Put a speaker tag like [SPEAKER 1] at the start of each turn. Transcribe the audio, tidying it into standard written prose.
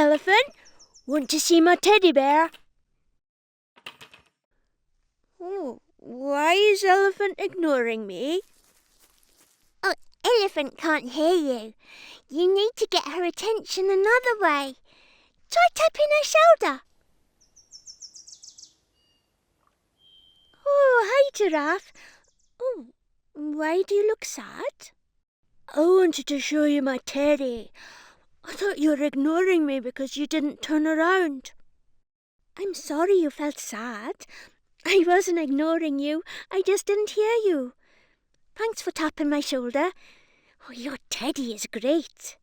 [SPEAKER 1] Elephant. Want to see my teddy bear? Oh, why is Elephant ignoring me?
[SPEAKER 2] Oh, Elephant can't hear you. You need to get her attention another way. Try tapping her shoulder.
[SPEAKER 1] Oh, hi, Giraffe. Oh, why do you look sad? I wanted to show you my teddy. I thought you were ignoring me because you didn't turn around. I'm sorry you felt sad. I wasn't ignoring you. I just didn't hear you. Thanks for tapping my shoulder. Oh, your teddy is great.